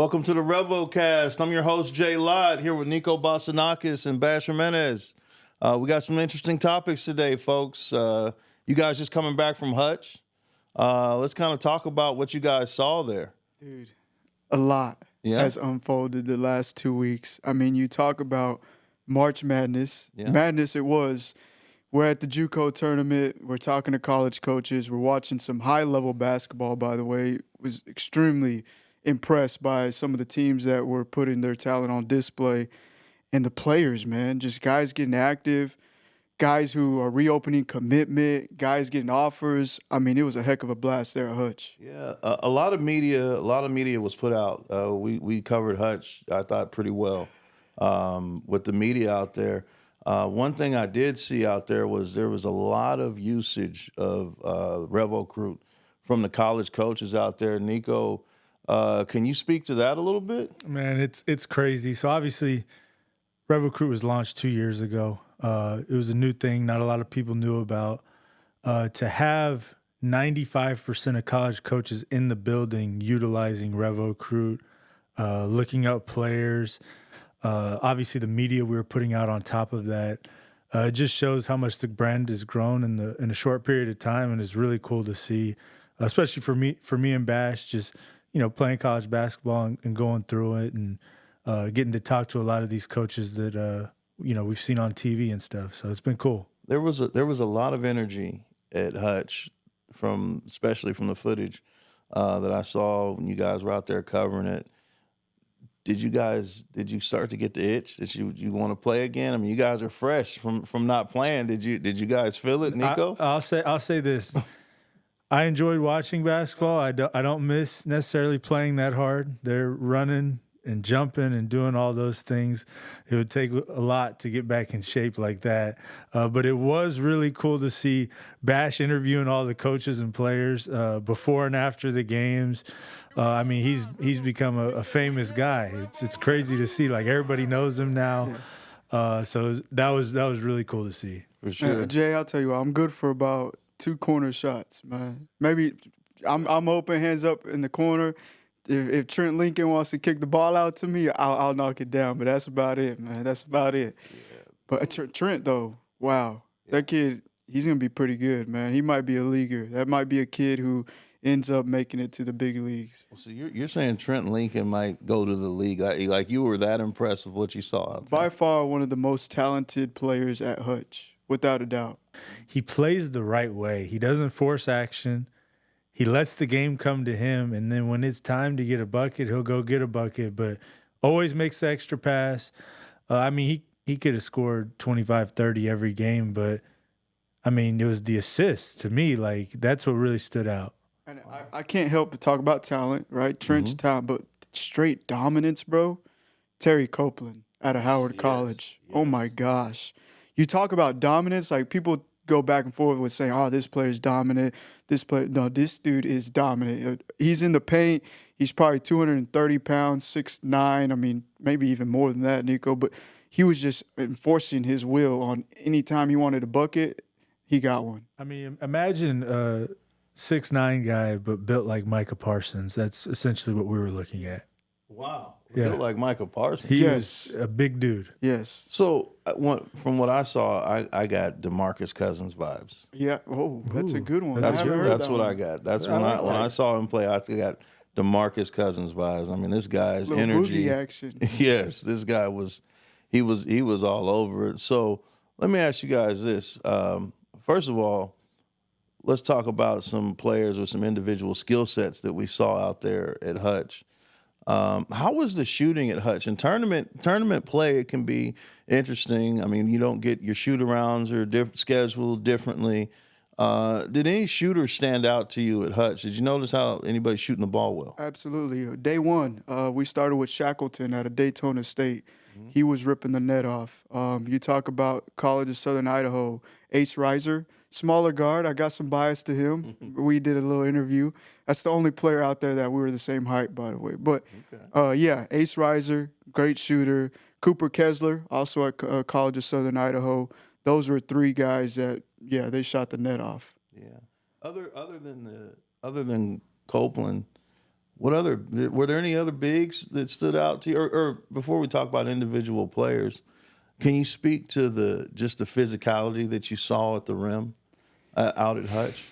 Welcome to the RevoCast. I'm your host, Jay Lott, here with Nico Basanakis and Bash Jimenez. We got some interesting topics today, folks. You guys just coming back from Hutch. Let's kind of talk about what you guys saw there. Dude, a lot has unfolded the last 2 weeks. I mean, you talk about March Madness. Yeah. Madness it was. We're at the JUCO tournament. We're talking to college coaches. We're watching some high-level basketball, by the way. Was extremely impressed by some of the teams that were putting their talent on display. And the players, man, just guys getting active, guys who are reopening commitment, guys getting offers. I mean, it was a heck of a blast there at Hutch. Yeah, a lot of media was put out. We covered Hutch, I thought, pretty well with the media out there. One thing I did see out there was a lot of usage of Revocruit from the college coaches out there. Nico, can you speak to that a little bit? Man, it's crazy. So obviously, Revocruit was launched 2 years ago. It was a new thing not a lot of people knew about. To have 95% of college coaches in the building utilizing Revocruit, looking up players, obviously the media we were putting out on top of that, it just shows how much the brand has grown in a short period of time, and it's really cool to see, especially for me and Bash, just playing college basketball and going through it and getting to talk to a lot of these coaches that we've seen on TV and stuff. So it's been cool. There was a lot of energy at Hutch, especially from the footage that I saw when you guys were out there covering it. Did you start to get the itch that you want to play again? I mean, you guys are fresh from not playing. Did you guys feel it, Nico? I'll say this. I enjoyed watching basketball. I don't miss necessarily playing that hard. They're running and jumping and doing all those things. It would take a lot to get back in shape like that. But it was really cool to see Bash interviewing all the coaches and players before and after the games. I mean, he's become a famous guy. It's crazy to see. Like, everybody knows him now. So that was really cool to see. For sure. Jay, I'll tell you what, I'm good for about 2 corner shots, man. Maybe I'm open, hands up in the corner. If Trent Lincoln wants to kick the ball out to me, I'll knock it down. But that's about it, man. That's about it. Yeah. But Trent, though, wow. Yeah. That kid, he's going to be pretty good, man. He might be a leaguer. That might be a kid who ends up making it to the big leagues. So you're saying Trent Lincoln might go to the league. Like you were that impressed with what you saw out there. By far one of the most talented players at Hutch, without a doubt. He plays the right way. He doesn't force action. He lets the game come to him, and then when it's time to get a bucket, he'll go get a bucket, but always makes the extra pass. I mean, he could have scored 25, 30 every game, but, I mean, it was the assists. To me, like, that's what really stood out. And I can't help but talk about talent, right? Trent's talent, but straight dominance, bro. Terry Copeland out of Howard College. Yes. Oh, my gosh. You talk about dominance, like people go back and forth with saying, oh, this player's dominant. No, this dude is dominant. He's in the paint. He's probably 230 pounds, 6'9". I mean, maybe even more than that, Nico. But he was just enforcing his will on any time he wanted a bucket, he got one. I mean, imagine a 6'9" guy but built like Micah Parsons. That's essentially what we were looking at. Wow. Yeah. Built like Micah Parsons. He was a big dude. Yes. So from what I saw, I got DeMarcus Cousins vibes. Yeah. Oh, that's a good one. That's what I got. That's when I saw him play, I got DeMarcus Cousins vibes. I mean, this guy's energy. Boogie action. Yes, this guy was all over it. So let me ask you guys this. First of all, let's talk about some players with some individual skill sets that we saw out there at Hutch. How was the shooting at Hutch? In tournament play, it can be interesting. I mean, you don't get your shoot-arounds are scheduled differently. Did any shooters stand out to you at Hutch? Did you notice how anybody's shooting the ball well? Absolutely. Day one, we started with Shackleton out of Daytona State. Mm-hmm. He was ripping the net off. You talk about College of Southern Idaho, Ace Reiser, smaller guard. I got some bias to him. We did a little interview. That's the only player out there that we were the same height, by the way. But, Ace Reiser, great shooter. Cooper Kessler, also at College of Southern Idaho. Those were 3 guys that, they shot the net off. Yeah. Other than Copeland, were there any other bigs that stood out to you? Or before we talk about individual players, can you speak to just the physicality that you saw at the rim out at Hutch?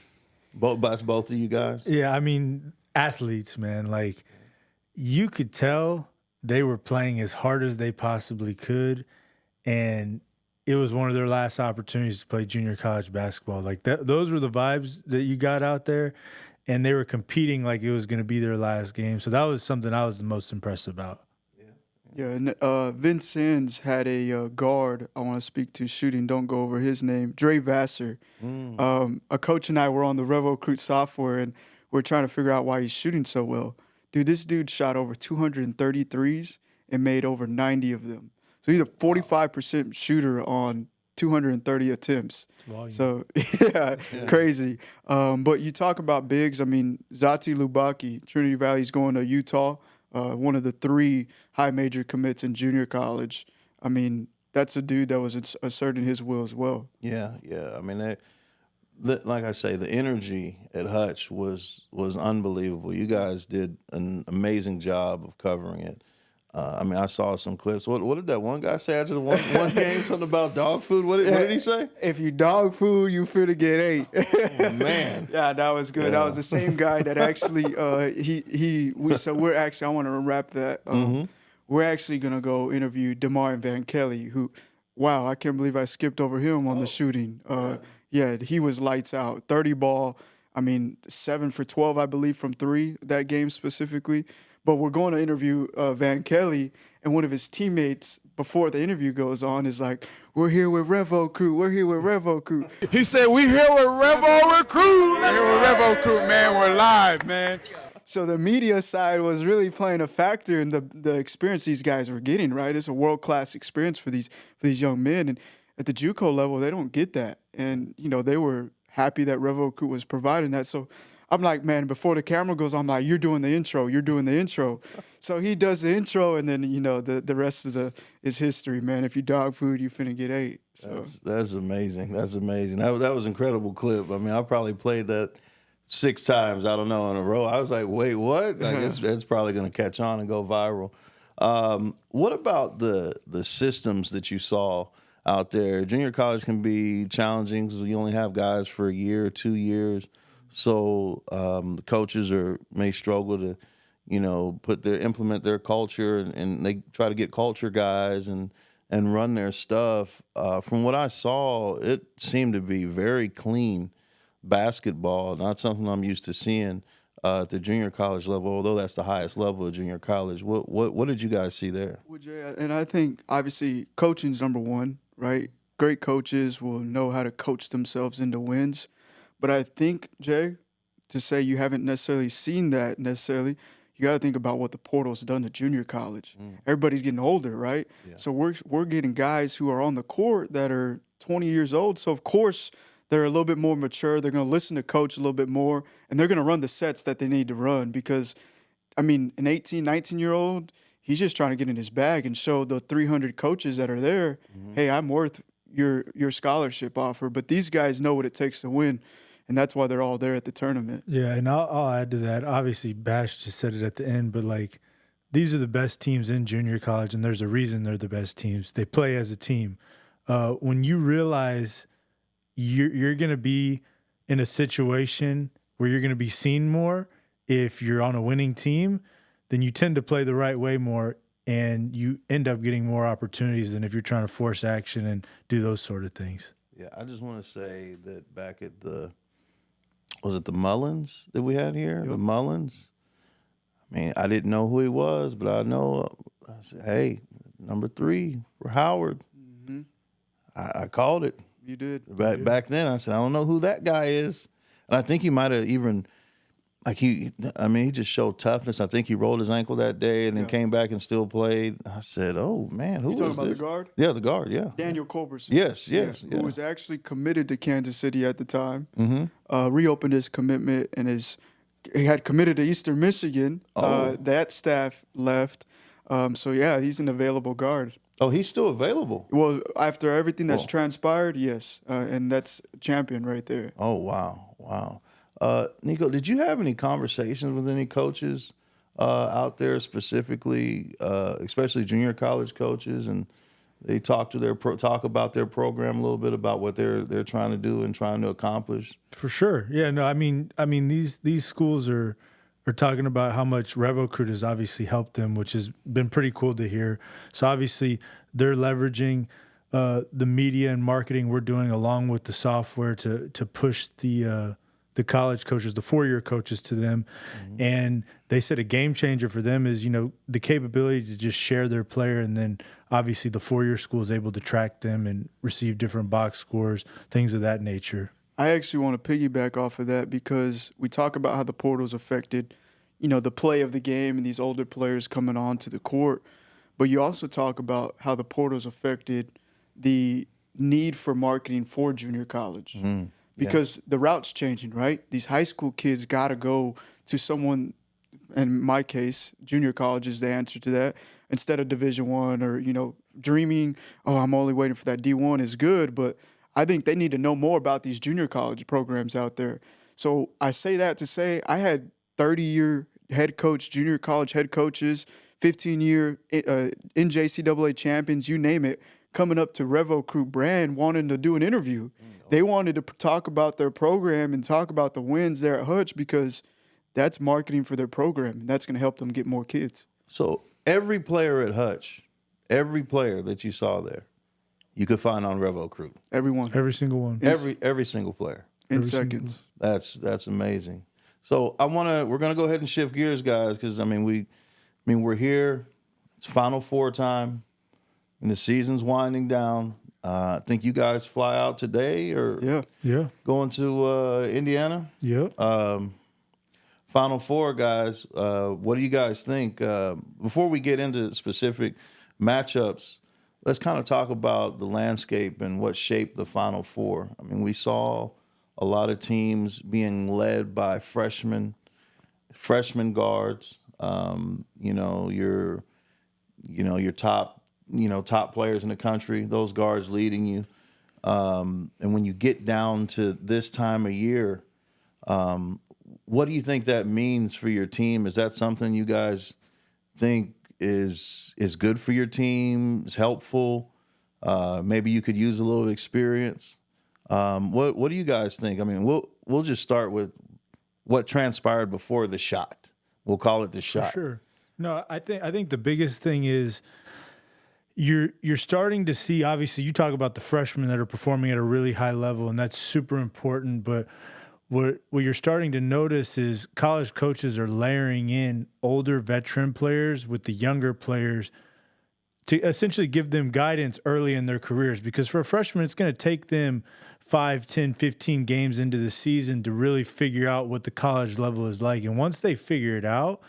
Both of you guys? Yeah, I mean, athletes, man. Like, you could tell they were playing as hard as they possibly could, and it was one of their last opportunities to play junior college basketball. Like, those were the vibes that you got out there, and they were competing like it was going to be their last game. So that was something I was the most impressed about. Yeah, and Vince Sands had a guard I want to speak to shooting. Don't go over his name. Dre Vassar. A coach and I were on the Revocruit software, and we're trying to figure out why he's shooting so well. Dude, this dude shot over 233s and made over 90 of them. So he's a 45% shooter on 230 attempts. So, yeah, crazy. But you talk about bigs. I mean, Zati Lubaki, Trinity Valley's going to Utah. One of the 3 high major commits in junior college. I mean, that's a dude that was asserting his will as well. Yeah. I mean, like I say, the energy at Hutch was unbelievable. You guys did an amazing job of covering it. I mean, I saw some clips. What did that one guy say after the one game? Something about dog food? What did he say? If you dog food, you finna get 8. Oh, man. Yeah, that was good. Yeah. That was the same guy that actually so we're actually, I want to wrap that. We're actually gonna go interview DeMar Van Kelly, who, wow, I can't believe I skipped over him on the shooting. Yeah, he was lights out. 30 ball. I mean, 7 for 12, I believe, from 3 that game specifically. But we're going to interview Van Kelly, and one of his teammates before the interview goes on is like, "We're here with Revocruit. We're here with Revocruit." He said, "We here with Revocruit. We're here with Revocruit, man. We're live, man." So the media side was really playing a factor in the experience these guys were getting. Right, it's a world-class experience for these young men, and at the JUCO level, they don't get that. And they were happy that Revocruit was providing that. So I'm like, man, before the camera goes, I'm like, you're doing the intro. So he does the intro, and then, the rest is history, man. If you dog food, you finna get 8. So That's amazing. That was an incredible clip. I mean, I probably played that 6 times, I don't know, in a row. I was like, wait, what? Like, it's probably going to catch on and go viral. What about the systems that you saw out there? Junior college can be challenging because you only have guys for a year or 2 years. So the coaches may struggle to, implement their culture, and they try to get culture guys and run their stuff. From what I saw, it seemed to be very clean basketball, not something I'm used to seeing at the junior college level, although that's the highest level of junior college. What did you guys see there? Well, Jay, and I think obviously coaching's number one, right? Great coaches will know how to coach themselves into wins. But I think, Jay, to say you haven't necessarily seen that you got to think about what the portal's done to junior college. Everybody's getting older, right? Yeah. So we're getting guys who are on the court that are 20 years old. So, of course, they're a little bit more mature. They're going to listen to coach a little bit more, and they're going to run the sets that they need to run because, I mean, an 18, 19-year-old, he's just trying to get in his bag and show the 300 coaches that are there, hey, I'm worth your scholarship offer. But these guys know what it takes to win. And that's why they're all there at the tournament. Yeah, and I'll add to that. Obviously, Bash just said it at the end, but, these are the best teams in junior college, and there's a reason they're the best teams. They play as a team. When you realize you're going to be in a situation where you're going to be seen more if you're on a winning team, then you tend to play the right way more, and you end up getting more opportunities than if you're trying to force action and do those sort of things. Yeah, I just want to say that back at was it the Mullins that we had here? Yep. The Mullins. I mean, I didn't know who he was, but I said, hey, number 3 for Howard. I called it. You did. Back then, I said, I don't know who that guy is. And I think he might have even, he just showed toughness. I think he rolled his ankle that day and then came back and still played. I said, oh, man, who is this? You talking about the guard? Yeah, the guard, yeah. Daniel Culberson. Yes. Who was actually committed to Kansas City at the time. Reopened his commitment and he had committed to Eastern Michigan. That staff left. He's an available guard. Oh, he's still available? Well, after everything that's transpired, yes. And that's champion right there. Oh, wow. Nico, did you have any conversations with any coaches out there specifically, especially junior college coaches, and they talk about their program a little bit, about what they're trying to do and trying to accomplish. For sure. Yeah, no, I mean these schools are talking about how much Revocruit has obviously helped them, which has been pretty cool to hear. So obviously they're leveraging the media and marketing we're doing along with the software to push the college coaches, the 4-year coaches, to them. Mm-hmm. And they said a game changer for them is, the capability to just share their player, and then obviously the 4-year school is able to track them and receive different box scores, things of that nature. I actually want to piggyback off of that, because we talk about how the portal's affected, the play of the game and these older players coming onto the court. But you also talk about how the portal's affected the need for marketing for junior college. Mm, because the route's changing, right? These high school kids got to go to someone, in my case, junior college is the answer to that, instead of Division I, or, dreaming, I'm only waiting for that D1 is good, but I think they need to know more about these junior college programs out there. So I say that to say I had 30-year head coach, junior college head coaches, 15-year NJCAA champions, you name it, coming up to Revocruit brand wanting to do an interview. They wanted to talk about their program and talk about the wins there at Hutch, because that's marketing for their program, and that's going to help them get more kids. So every player at Hutch, every player that you saw there, you could find on Revocruit. Everyone. Every single one. Every single player. In seconds. That's amazing. So we're gonna go ahead and shift gears, guys, because we're here. It's Final Four time, and the season's winding down. I think you guys fly out today, or going to Indiana. Yeah. Final Four, guys. What do you guys think? Before we get into specific matchups, let's kind of talk about the landscape and what shaped the Final Four. I mean, we saw a lot of teams being led by freshman guards. Your top players in the country, those guards leading you. And when you get down to this time of year, what do you think that means for your team? Is that something you guys think is good for your team, is helpful? Maybe you could use a little experience. What do you guys think? I mean, we'll just start with what transpired before the shot. We'll call it the shot. For sure. No, I think the biggest thing is you're starting to see, obviously you talk about the freshmen that are performing at a really high level, and that's super important, but what you're starting to notice is college coaches are layering in older veteran players with the younger players to essentially give them guidance early in their careers, because for a freshman, it's going to take them 5, 10, 15 games into the season to really figure out what the college level is like. And once they figure it out,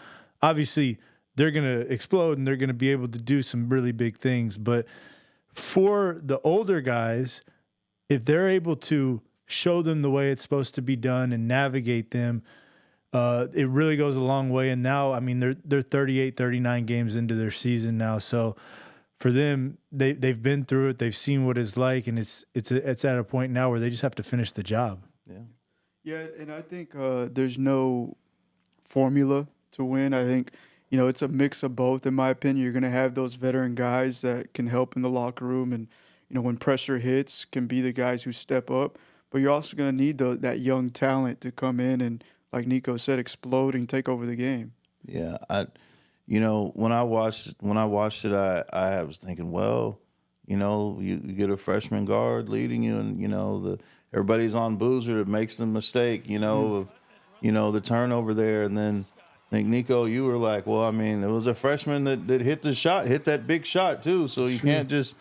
obviously they're going to explode and they're going to be able to do some really big things. But for the older guys, if they're able to show them the way it's supposed to be done and navigate them, it really goes a long way. And now, I mean, they're 38, 39 games into their season now. So for them, they've been through it. They've seen what it's like, and it's at a point now where they just have to finish the job. Yeah, and I think there's no formula to win. I think, it's a mix of both, in my opinion. You're going to have those veteran guys that can help in the locker room and, when pressure hits, can be the guys who step up. But you're also going to need that young talent to come in and, like Nico said, explode and take over the game. Yeah, when I watched it, I was thinking, well, you get a freshman guard leading you, and everybody's on Boozer that makes the mistake, of the turnover there, and then I think Nico, you were like, well, I mean, it was a freshman that hit that big shot too, so you can't just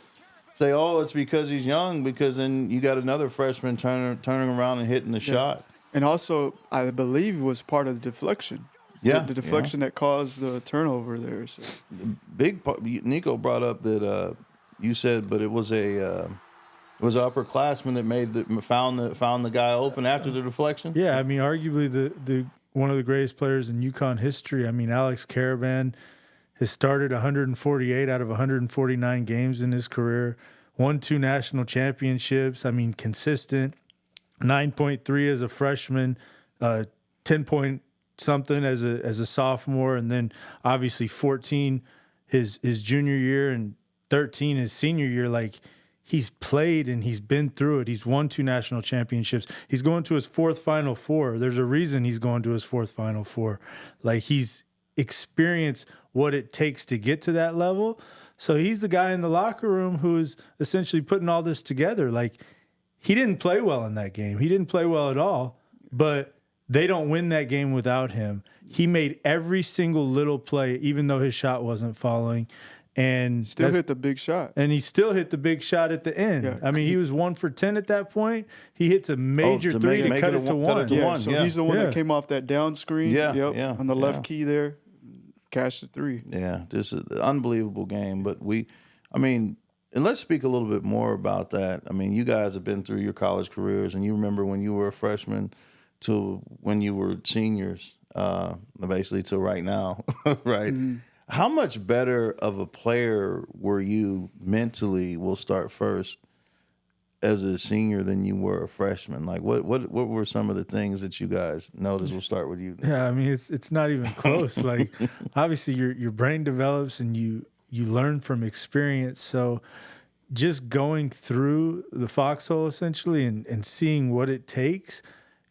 say, oh, it's because he's young, because then you got another freshman turning around and hitting the shot. And also, I believe it was part of the deflection. Yeah, the deflection that caused the turnover there. So. The big part, Nico brought up that you said, but it was an upperclassman that found the guy open after the deflection. Yeah, I mean, arguably the one of the greatest players in UConn history. I mean, Alex Caravan has started 148 out of 149 games in his career, won 2 national championships. I mean, consistent, 9.3 as a freshman, 10.6 something as a sophomore, and then obviously 14 his junior year and 13 his senior year. Like, he's played and he's been through it. He's won 2 national championships. He's going to his 4th Final Four. There's a reason he's going to his 4th Final Four. Like, he's experienced what it takes to get to that level. So he's the guy in the locker room who is essentially putting all this together. Like, he didn't play well in that game. He didn't play well at all, but they don't win that game without him. He made every single little play, even though his shot wasn't falling. And still hit the big shot. And he still hit the big shot at the end. Yeah. I mean, he was 1 for 10 at that point. He hits a major three to cut it to 1. So he's the one that came off that down screen. On the left key there. Cashed the 3. Yeah, just an unbelievable game. But and let's speak a little bit more about that. I mean, you guys have been through your college careers, and you remember when you were a freshman to when you were seniors, basically to right now, right? Mm-hmm. How much better of a player were you mentally, we'll start first, as a senior than you were a freshman? Like, what were some of the things that you guys noticed? We'll start with you. Yeah, I mean, it's not even close. Like, obviously your brain develops and you learn from experience. So just going through the foxhole essentially and seeing what it takes,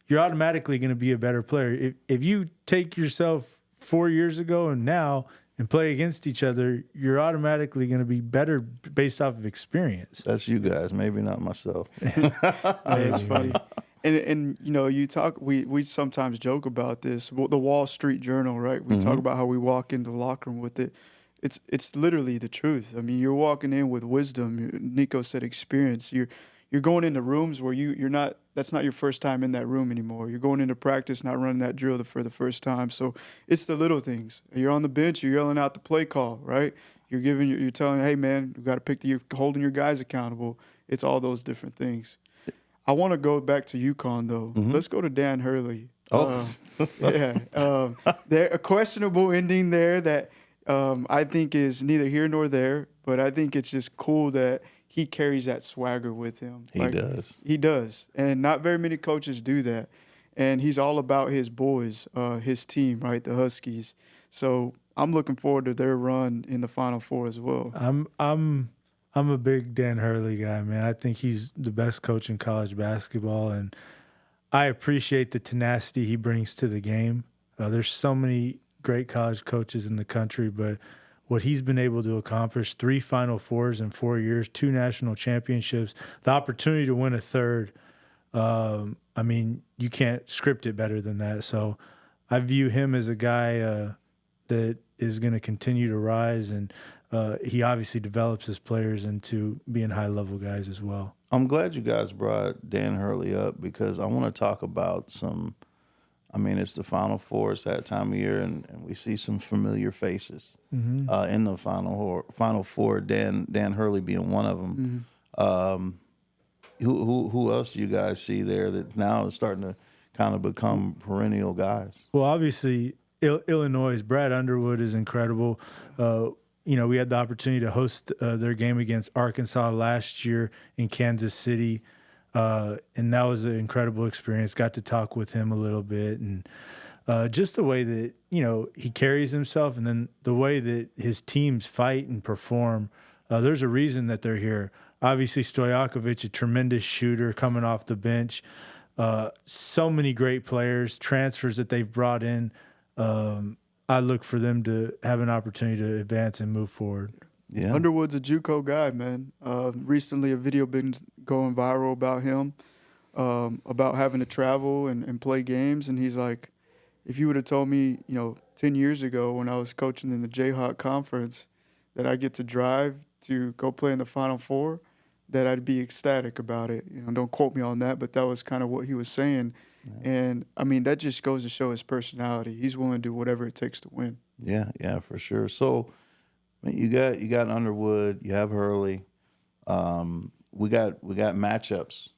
you're automatically going to be a better player. If you take yourself 4 years ago and now and play against each other, you're automatically going to be better based off of experience. That's you guys, maybe not myself. It's funny. And you talk. We sometimes joke about this. The Wall Street Journal, right? We talk about how we walk into the locker room with it. It's literally the truth. I mean, you're walking in with wisdom. Nico said experience. You're going into rooms where you're not. That's not your first time in that room anymore. You're going into practice, not running that drill for the first time. So it's the little things. You're on the bench. You're yelling out the play call, right? You're telling, hey man, you got to you're holding your guys accountable. It's all those different things. I want to go back to UConn though. Mm-hmm. Let's go to Dan Hurley. There a questionable ending there that I think is neither here nor there. But I think it's just cool that he carries that swagger with him. He does. And not very many coaches do that. And he's all about his boys, his team, right, the Huskies. So I'm looking forward to their run in the Final Four as well. I'm a big Dan Hurley guy, man. I think he's the best coach in college basketball, and I appreciate the tenacity he brings to the game. There's so many great college coaches in the country, but what he's been able to accomplish, 3 Final Fours in 4 years, 2 national championships, the opportunity to win a third, I mean, you can't script it better than that. So I view him as a guy that is going to continue to rise, and he obviously develops his players into being high-level guys as well. I'm glad you guys brought Dan Hurley up because I want to talk about it's the Final Four, it's that time of year, and we see some familiar faces in the Final Four, Dan Hurley being one of them. Mm-hmm. Who else do you guys see there that now is starting to kind of become perennial guys? Well, obviously, Illinois' Brad Underwood is incredible. We had the opportunity to host their game against Arkansas last year in Kansas City. And that was an incredible experience. Got to talk with him a little bit, and just the way that he carries himself, and then the way that his teams fight and perform. There's a reason that they're here. Obviously, Stojakovic, a tremendous shooter coming off the bench. So many great players, transfers that they've brought in. I look for them to have an opportunity to advance and move forward. Yeah. Underwood's a JUCO guy, man. Recently, a video been going viral about him, about having to travel and play games. And he's like, if you would have told me, 10 years ago when I was coaching in the Jayhawk Conference that I get to drive to go play in the Final Four, that I'd be ecstatic about it. Don't quote me on that, but that was kind of what he was saying. Yeah. And, that just goes to show his personality. He's willing to do whatever it takes to win. Yeah, for sure. So, you got Underwood, you have Hurley. We got matchups.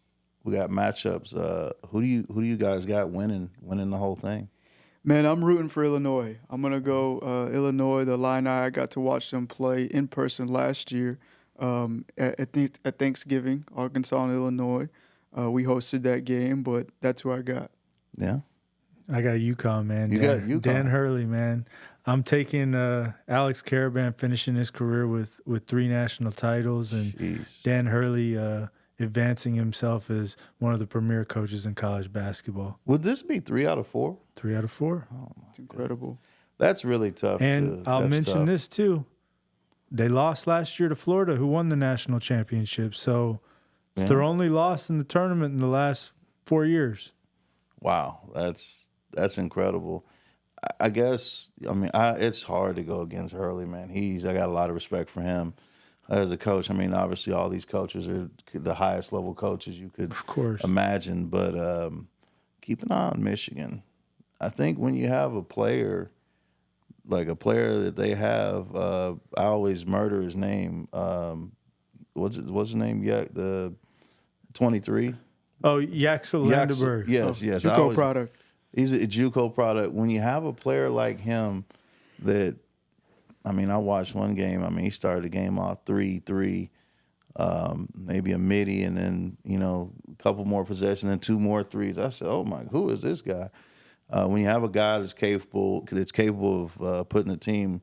Who do you guys got winning the whole thing? Man, I'm rooting for Illinois. I'm gonna go Illinois. The Illini, I got to watch them play in person last year at Thanksgiving, Arkansas and Illinois. We hosted that game, but that's who I got. Yeah. I got UConn, man. You got UConn. Dan Hurley, man. I'm taking Alex Caravan finishing his career with 3 national titles, and Jeez. Dan Hurley advancing himself as one of the premier coaches in college basketball. Would this be 3 out of 4? 3 out of 4. Oh, It's incredible. that's really tough. And I'll mention this too. They lost last year to Florida, who won the national championship. So it's their only loss in the tournament in the last 4 years. Wow, that's incredible. I guess, I mean, it's hard to go against Hurley, man. I got a lot of respect for him as a coach. I mean, obviously all these coaches are the highest level coaches you could Of course. imagine, but keep an eye on Michigan. I think when you have a player, like a player that they have, I always murder his name. What's his name? Yeah, the 23. Oh, Yaxel Landenberg. Yes. JUCO product. He's a JUCO product. When you have a player like him that, I mean, I watched one game. I mean, he started the game off 3-3, maybe a midi, and then, a couple more possessions and 2 more threes. I said, oh, my, who is this guy? When you have a guy that's capable of putting the team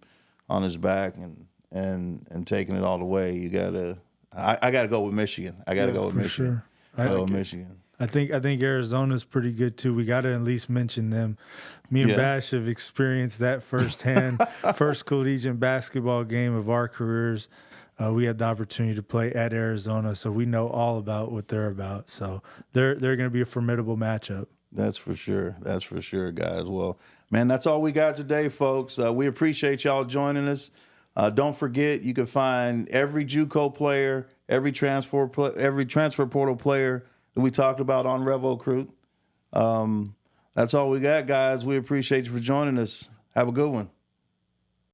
on his back and taking it all the way, you got to – I got to go with Michigan. I got to go with Michigan. Sure. Go with Michigan. I think Arizona's pretty good too. We got to at least mention them. Me and Bash have experienced that firsthand. First collegiate basketball game of our careers. We had the opportunity to play at Arizona, so we know all about what they're about. So they're going to be a formidable matchup. That's for sure. That's for sure, guys. Well, man, that's all we got today, folks. We appreciate y'all joining us. Don't forget, you can find every JUCO player, every transfer portal player that we talked about on Revocruit. That's all we got, guys. We appreciate you for joining us. Have a good one.